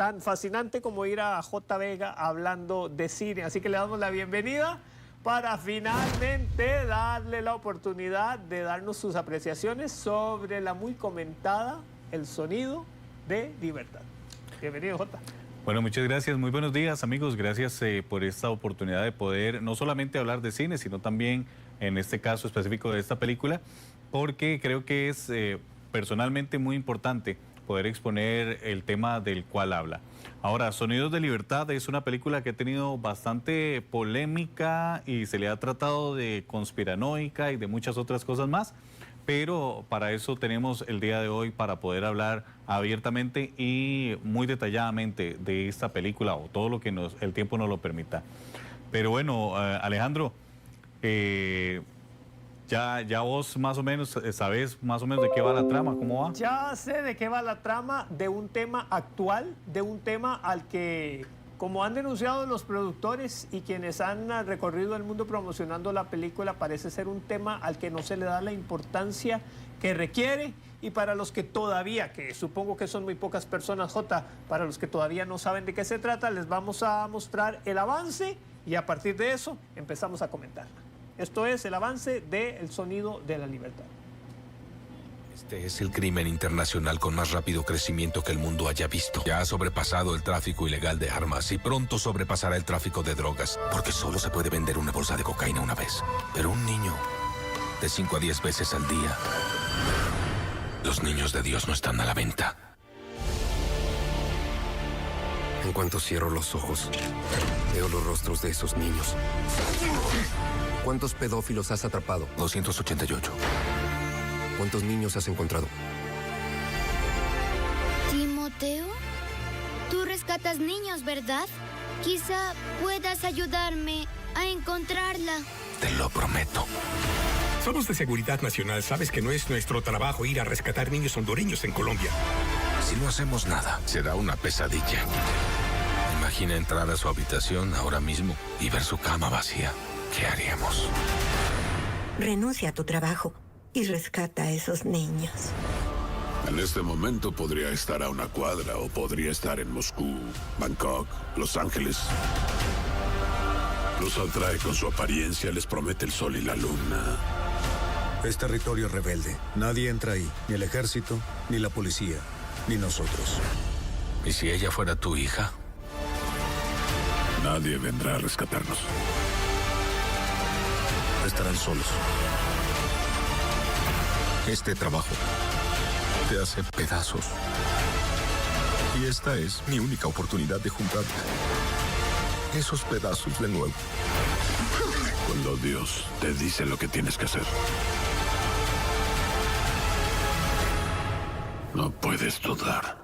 tan fascinante como ir a J. Vega hablando de cine. Así que le damos la bienvenida para finalmente darle la oportunidad de darnos sus apreciaciones sobre la muy comentada El sonido de libertad. Bienvenido, J. Bueno, muchas gracias. Muy buenos días, amigos. Gracias por esta oportunidad de poder no solamente hablar de cine, sino también, en este caso específico de esta película, porque creo que es personalmente muy importante poder exponer el tema del cual habla. Ahora, Sonidos de Libertad es una película que ha tenido bastante polémica y se le ha tratado de conspiranoica y de muchas otras cosas más, pero para eso tenemos el día de hoy para poder hablar abiertamente y muy detalladamente de esta película o todo lo que el tiempo nos lo permita. Pero bueno, Alejandro, ya vos más o menos sabés más o menos de qué va la trama, ¿cómo va? Ya sé de qué va la trama, de un tema actual, de un tema al que, como han denunciado los productores y quienes han recorrido el mundo promocionando la película, parece ser un tema al que no se le da la importancia que requiere. Y para los que todavía, que supongo que son muy pocas personas, J, para los que todavía no saben de qué se trata, les vamos a mostrar el avance y a partir de eso empezamos a comentarla. Esto es el avance de El sonido de la libertad. Este es el crimen internacional con más rápido crecimiento que el mundo haya visto. Ya ha sobrepasado el tráfico ilegal de armas y pronto sobrepasará el tráfico de drogas, porque solo se puede vender una bolsa de cocaína una vez. Pero un niño, de 5 a 10 veces al día. Los niños de Dios no están a la venta. En cuanto cierro los ojos, veo los rostros de esos niños. ¿Cuántos pedófilos has atrapado? 288. ¿Cuántos niños has encontrado? Timoteo, tú rescatas niños, ¿verdad? Quizá puedas ayudarme a encontrarla. Te lo prometo. Somos de Seguridad Nacional. Sabes que no es nuestro trabajo ir a rescatar niños hondureños en Colombia. Si no hacemos nada, será una pesadilla. Imagina entrar a su habitación ahora mismo y ver su cama vacía. ¿Qué haríamos? Renuncia a tu trabajo y rescata a esos niños. En este momento podría estar a una cuadra o podría estar en Moscú, Bangkok, Los Ángeles. Los atrae con su apariencia, les promete el sol y la luna. Es territorio rebelde. Nadie entra ahí, ni el ejército, ni la policía, ni nosotros. ¿Y si ella fuera tu hija? Nadie vendrá a rescatarnos. Estarán solos. Este trabajo te hace pedazos. Y esta es mi única oportunidad de juntar esos pedazos de nuevo. Cuando Dios te dice lo que tienes que hacer, no puedes dudar.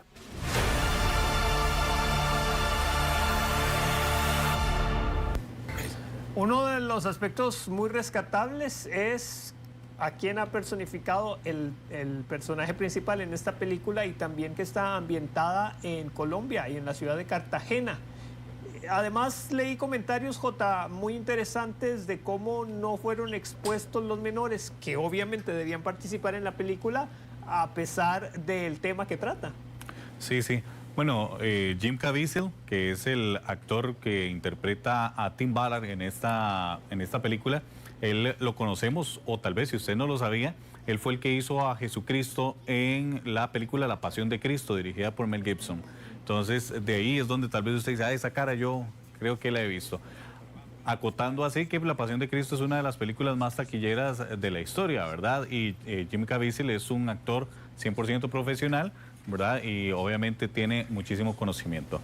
Uno de los aspectos muy rescatables es a quien ha personificado el personaje principal en esta película y también que está ambientada en Colombia y en la ciudad de Cartagena. Además, leí comentarios, J, muy interesantes de cómo no fueron expuestos los menores, que obviamente debían participar en la película a pesar del tema que trata. Sí, sí. Bueno, Jim Caviezel, que es el actor que interpreta a Tim Ballard en esta película, él lo conocemos, o tal vez si usted no lo sabía, él fue el que hizo a Jesucristo en la película La Pasión de Cristo, dirigida por Mel Gibson. Entonces, de ahí es donde tal vez usted dice, ah, esa cara yo creo que la he visto. Acotando así que La Pasión de Cristo es una de las películas más taquilleras de la historia, ¿verdad? Y Jim Caviezel es un actor 100% profesional, ¿verdad? Y obviamente tiene muchísimo conocimiento.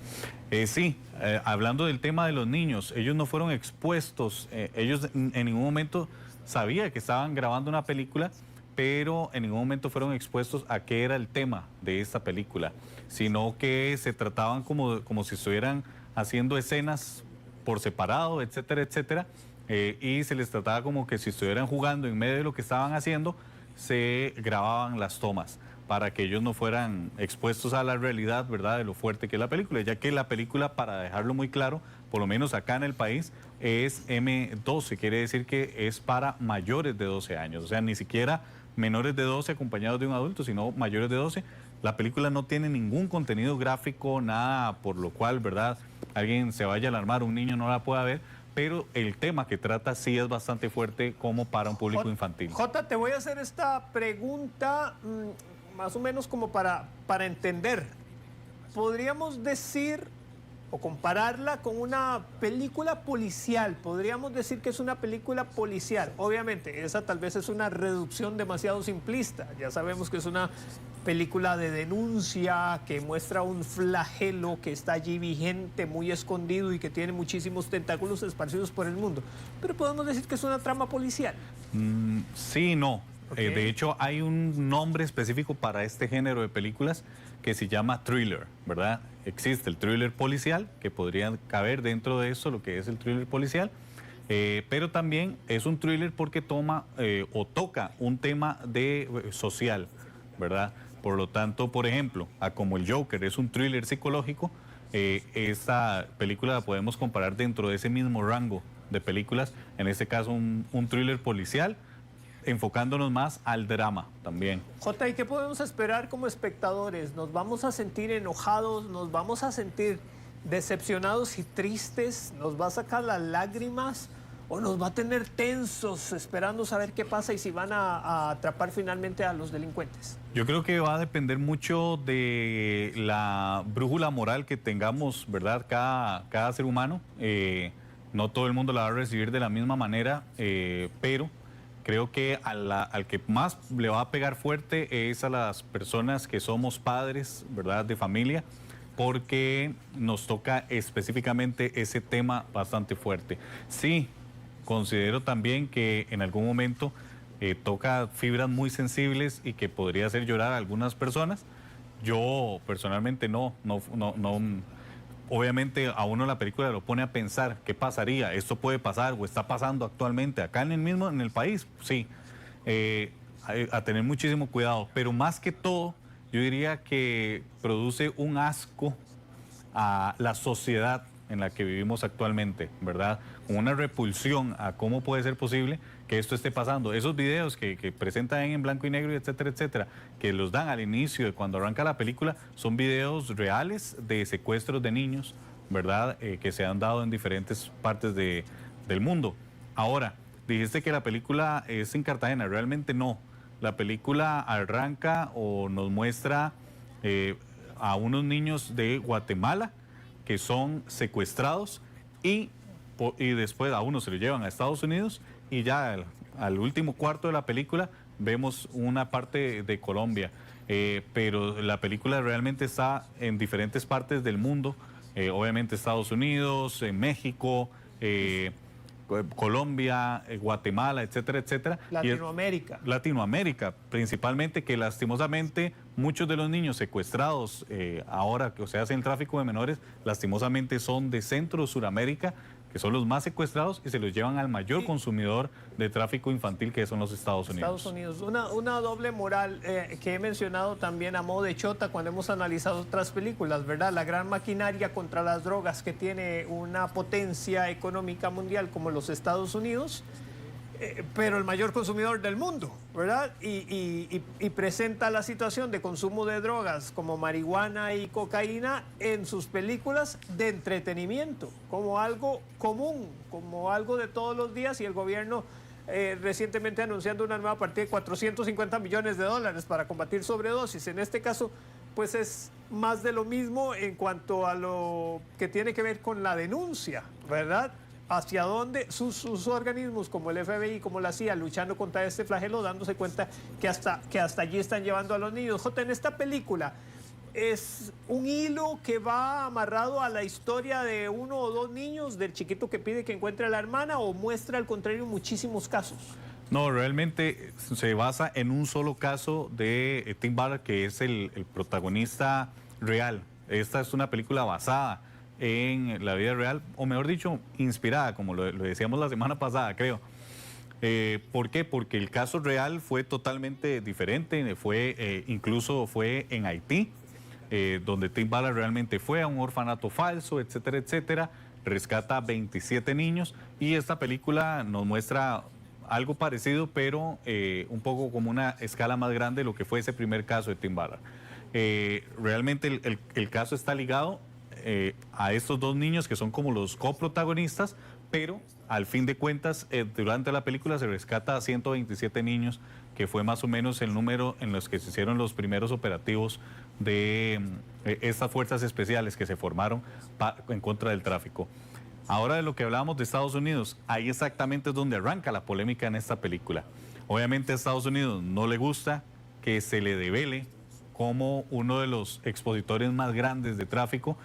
Hablando del tema de los niños, ellos no fueron expuestos, ellos en ningún momento sabían que estaban grabando una película, pero en ningún momento fueron expuestos a qué era el tema de esta película, sino que se trataban como si estuvieran haciendo escenas por separado, etcétera, etcétera, y se les trataba como que si estuvieran jugando en medio de lo que estaban haciendo, se grababan las tomas para que ellos no fueran expuestos a la realidad, ¿verdad?, de lo fuerte que es la película, ya que la película, para dejarlo muy claro, por lo menos acá en el país, es M12, quiere decir que es para mayores de 12 años, o sea, ni siquiera menores de 12 acompañados de un adulto, sino mayores de 12, La película no tiene ningún contenido gráfico, nada por lo cual, ¿verdad?, alguien se vaya a alarmar, un niño no la pueda ver, pero el tema que trata sí es bastante fuerte como para un público infantil. Jota, te voy a hacer esta pregunta más o menos como para entender. ¿Podríamos decir o compararla con una película policial? Podríamos decir que es una película policial. Obviamente, esa tal vez es una reducción demasiado simplista. Ya sabemos que es una película de denuncia que muestra un flagelo que está allí vigente, muy escondido y que tiene muchísimos tentáculos esparcidos por el mundo. Pero podemos decir que es una trama policial. Sí y no. Okay. De hecho, hay un nombre específico para este género de películas que se llama thriller, ¿verdad? Existe el thriller policial, que podría caber dentro de eso lo que es el thriller policial, pero también es un thriller porque toma o toca un tema social, ¿verdad? Por lo tanto, por ejemplo, como el Joker es un thriller psicológico, esta película la podemos comparar dentro de ese mismo rango de películas, en este caso un thriller policial, enfocándonos más al drama también. Jota, ¿y qué podemos esperar como espectadores? ¿Nos vamos a sentir enojados? ¿Nos vamos a sentir decepcionados y tristes? ¿Nos va a sacar las lágrimas? ¿O nos va a tener tensos esperando saber qué pasa y si van a atrapar finalmente a los delincuentes? Yo creo que va a depender mucho de la brújula moral que tengamos, ¿verdad? Cada ser humano. No todo el mundo la va a recibir de la misma manera, pero creo que al que más le va a pegar fuerte es a las personas que somos padres, ¿verdad?, de familia, porque nos toca específicamente ese tema bastante fuerte. Sí, considero también que en algún momento toca fibras muy sensibles y que podría hacer llorar a algunas personas. Yo personalmente no. Obviamente a uno la película lo pone a pensar qué pasaría, esto puede pasar o está pasando actualmente acá en el país, sí, a tener muchísimo cuidado, pero más que todo yo diría que produce un asco a la sociedad en la que vivimos actualmente, ¿verdad? Una repulsión a cómo puede ser posible que esto esté pasando. Esos videos que presentan en blanco y negro, etcétera, etcétera, que los dan al inicio de cuando arranca la película, son videos reales de secuestros de niños, ¿verdad? Que se han dado en diferentes partes del mundo. Ahora, dijiste que la película es en Cartagena, realmente no. La película arranca o nos muestra a unos niños de Guatemala que son secuestrados y después a uno se lo llevan a Estados Unidos y ya al último cuarto de la película vemos una parte de Colombia. Pero la película realmente está en diferentes partes del mundo, obviamente Estados Unidos, México, Colombia, Guatemala, etcétera, etcétera. Latinoamérica. Latinoamérica, principalmente, que lastimosamente muchos de los niños secuestrados ahora que se hace el tráfico de menores, lastimosamente son de Centro, Suramérica, que son los más secuestrados y se los llevan al mayor consumidor de tráfico infantil, que son los Estados Unidos. Estados Unidos. Una doble moral que he mencionado también a modo de chota cuando hemos analizado otras películas, ¿verdad? La gran maquinaria contra las drogas que tiene una potencia económica mundial como los Estados Unidos, pero el mayor consumidor del mundo, ¿verdad? Y presenta la situación de consumo de drogas como marihuana y cocaína en sus películas de entretenimiento, como algo común, como algo de todos los días, y el gobierno recientemente anunciando una nueva partida de 450 millones de dólares para combatir sobredosis. En este caso, pues es más de lo mismo en cuanto a lo que tiene que ver con la denuncia, ¿verdad? Hacia dónde sus organismos como el FBI, como la CIA, luchando contra este flagelo, dándose cuenta que hasta allí están llevando a los niños. Jota, en esta película es un hilo que va amarrado a la historia de uno o dos niños, del chiquito que pide que encuentre a la hermana, o muestra al contrario muchísimos casos. No, realmente se basa en un solo caso de Tim Ballard, que es el protagonista real. Esta es una película basada en la vida real, o mejor dicho, inspirada, como lo decíamos la semana pasada, creo. ¿Por qué? Porque el caso real fue totalmente diferente, incluso fue en Haití, donde Tim Ballard realmente fue a un orfanato falso, etcétera, etcétera, rescata 27 niños, y esta película nos muestra algo parecido, pero un poco como una escala más grande de lo que fue ese primer caso de Tim Ballard. Realmente el caso está ligado a estos dos niños que son como los coprotagonistas, pero al fin de cuentas, durante la película se rescata a 127 niños, que fue más o menos el número en los que se hicieron los primeros operativos de estas fuerzas especiales que se formaron en contra del tráfico. Ahora de lo que hablábamos de Estados Unidos, ahí exactamente es donde arranca la polémica en esta película. Obviamente a Estados Unidos no le gusta que se le devele como uno de los expositores más grandes de tráfico.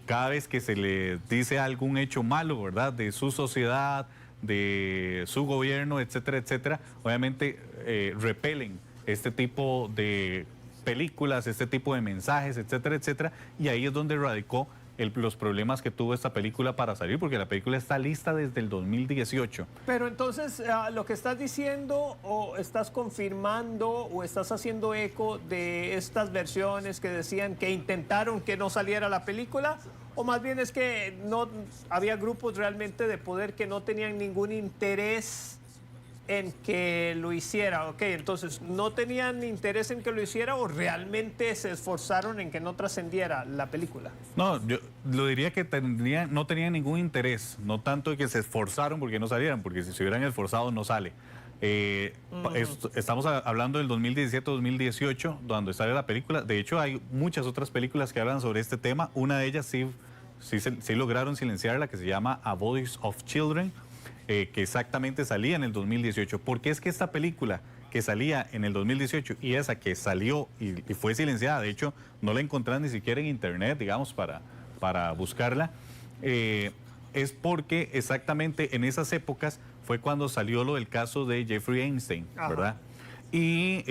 Cada vez que se le dice algún hecho malo, ¿verdad?, de su sociedad, de su gobierno, etcétera, etcétera, obviamente repelen este tipo de películas, este tipo de mensajes, etcétera, etcétera, y ahí es donde radicó los problemas que tuvo esta película para salir, porque la película está lista desde el 2018. Pero entonces, lo que estás diciendo, o estás confirmando, o estás haciendo eco de estas versiones que decían que intentaron que no saliera la película, o más bien es que no había grupos realmente de poder que no tenían ningún interés en que lo hiciera. Ok, entonces, ¿no tenían interés en que lo hiciera o realmente se esforzaron en que no trascendiera la película? No, yo lo diría que no tenían ningún interés, no tanto de que se esforzaron porque no salieran, porque si se hubieran esforzado no sale. Estamos hablando del 2017-2018, cuando sale la película. De hecho, hay muchas otras películas que hablan sobre este tema. Una de ellas sí lograron silenciarla, que se llama A Voice of Children, que exactamente salía en el 2018. Porque es que esta película que salía en el 2018 y esa que salió y fue silenciada, de hecho no la encontrás ni siquiera en internet, digamos, para buscarla, es porque exactamente en esas épocas fue cuando salió lo del caso de Jeffrey Epstein, ¿verdad? Y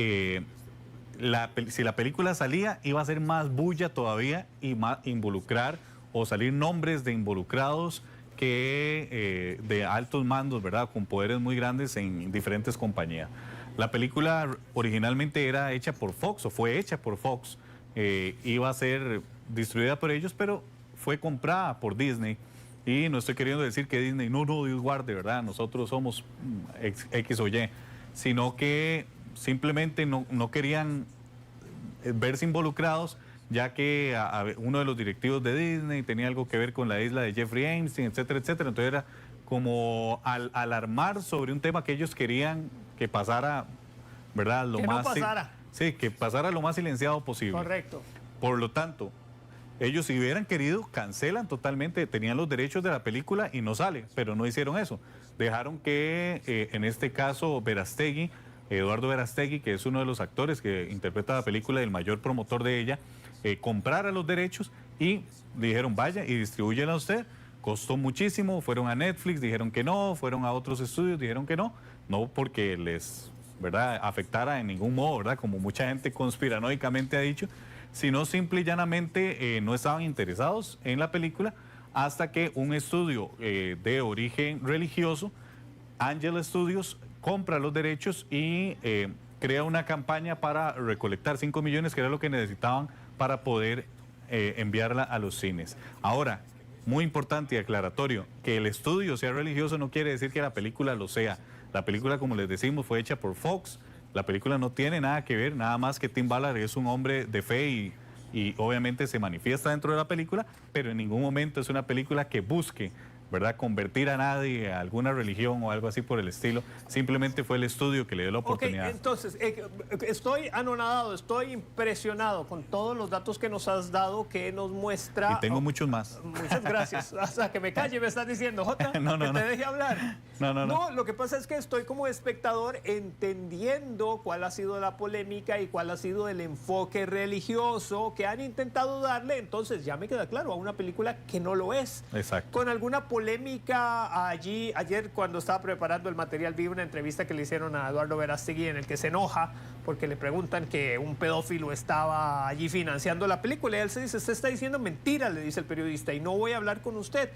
si la película salía, iba a ser más bulla todavía y más involucrar o salir nombres de involucrados que de altos mandos, ¿verdad?, con poderes muy grandes en diferentes compañías. La película originalmente era hecha por Fox, o fue hecha por Fox, iba a ser distribuida por ellos, pero fue comprada por Disney. Y no estoy queriendo decir que Disney, no, Dios guarde, ¿verdad?, nosotros somos X o Y, sino que simplemente no querían verse involucrados, ya que uno de los directivos de Disney tenía algo que ver con la isla de Jeffrey Epstein, etcétera, etcétera. Entonces era como alarmar sobre un tema que ellos querían que pasara, ¿verdad?, que pasara lo más silenciado posible. Correcto. Por lo tanto, ellos si hubieran querido, cancelan totalmente, tenían los derechos de la película y no sale, pero no hicieron eso. Dejaron que, en este caso, Eduardo Verástegui, que es uno de los actores que interpreta la película y el mayor promotor de ella, comprara los derechos y dijeron, vaya y distribúyela usted. Costó muchísimo, fueron a Netflix, dijeron que no, fueron a otros estudios, dijeron que no porque les, ¿verdad?, afectara en ningún modo, ¿verdad?, como mucha gente conspiranoicamente ha dicho, sino simple y llanamente no estaban interesados en la película, hasta que un estudio de origen religioso, Angel Studios, compra los derechos y crea una campaña para recolectar 5 millones, que era lo que necesitaban para poder enviarla a los cines. Ahora, muy importante y aclaratorio, que el estudio sea religioso no quiere decir que la película lo sea. La película, como les decimos, fue hecha por Fox. La película no tiene nada que ver, nada más que Tim Ballard es un hombre de fe y obviamente se manifiesta dentro de la película, pero en ningún momento es una película que busque, ¿verdad?, convertir a nadie a alguna religión o algo así por el estilo. Simplemente fue el estudio que le dio la oportunidad. Ok, entonces, estoy anonadado, estoy impresionado con todos los datos que nos has dado, que nos muestra... Y tengo muchos más. Muchas gracias. Hasta que me calle me estás diciendo, Jota, que te deje hablar. No, lo que pasa es que estoy como espectador entendiendo cuál ha sido la polémica y cuál ha sido el enfoque religioso que han intentado darle. Entonces ya me queda claro, a una película que no lo es. Exacto. Con alguna polémica allí, ayer cuando estaba preparando el material vi una entrevista que le hicieron a Eduardo Verástegui en el que se enoja porque le preguntan que un pedófilo estaba allí financiando la película y él se dice, usted está diciendo mentira, le dice el periodista, y no voy a hablar con usted.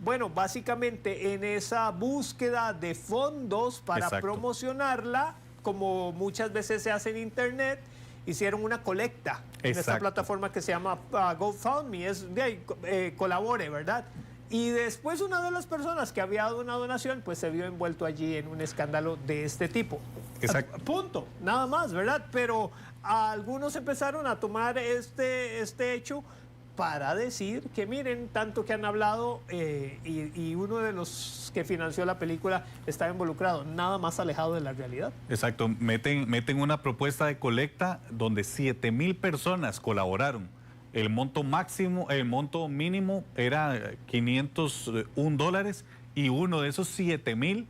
Bueno, básicamente en esa búsqueda de fondos para promocionarla, como muchas veces se hace en internet, hicieron una colecta en esta plataforma que se llama GoFundMe, colabore, ¿verdad? Y después una de las personas que había dado una donación, pues se vio envuelto allí en un escándalo de este tipo. Exacto. Punto, nada más, ¿verdad? Pero algunos empezaron a tomar este hecho para decir que miren, tanto que han hablado y uno de los que financió la película estaba involucrado, nada más alejado de la realidad. Exacto, meten una propuesta de colecta donde 7,000 personas colaboraron. El monto máximo, el monto mínimo era $501 y uno de esos 7,000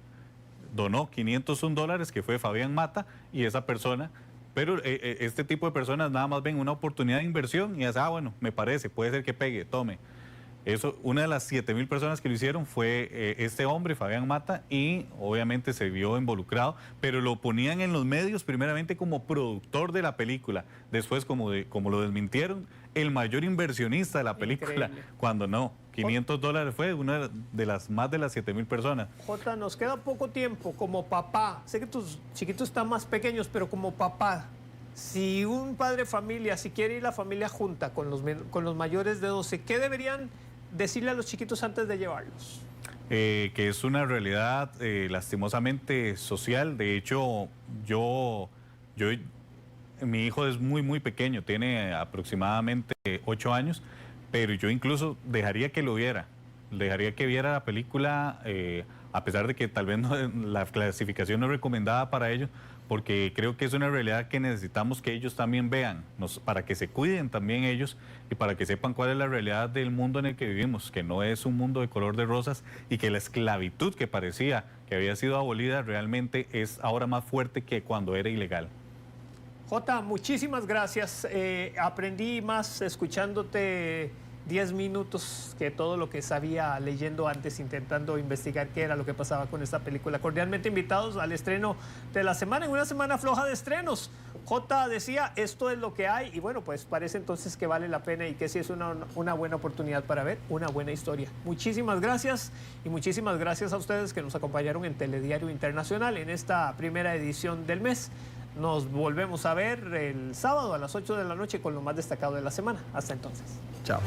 donó $501, que fue Fabián Mata, y esa persona. Pero este tipo de personas nada más ven una oportunidad de inversión y dicen, bueno, me parece, puede ser que pegue, tome. Eso, una de las 7,000 personas que lo hicieron fue este hombre, Fabián Mata, y obviamente se vio involucrado, pero lo ponían en los medios primeramente como productor de la película, después como lo desmintieron, el mayor inversionista de la película, Increíble. Cuando no, $500 fue una de las más de las 7,000 personas. Jota, nos queda poco tiempo como papá. Sé que tus chiquitos están más pequeños, pero como papá, si un padre de familia, si quiere ir la familia junta con los mayores de 12, ¿qué deberían decirle a los chiquitos antes de llevarlos? Que es una realidad lastimosamente social. De hecho, mi hijo es muy pequeño, tiene aproximadamente 8 años, pero yo incluso dejaría que lo viera, dejaría que viera la película, a pesar de que tal vez la clasificación no es recomendada para ellos, porque creo que es una realidad que necesitamos que ellos también vean, para que se cuiden también ellos y para que sepan cuál es la realidad del mundo en el que vivimos, que no es un mundo de color de rosas y que la esclavitud que parecía que había sido abolida realmente es ahora más fuerte que cuando era ilegal. Jota, muchísimas gracias. Aprendí más escuchándote 10 minutos que todo lo que sabía leyendo antes, intentando investigar qué era lo que pasaba con esta película. Cordialmente invitados al estreno de la semana, en una semana floja de estrenos. Jota decía, esto es lo que hay, y bueno, pues parece entonces que vale la pena y que sí es una buena oportunidad para ver una buena historia. Muchísimas gracias y muchísimas gracias a ustedes que nos acompañaron en Telediario Internacional en esta primera edición del mes. Nos volvemos a ver el sábado a las 8 de la noche con lo más destacado de la semana. Hasta entonces. Chao.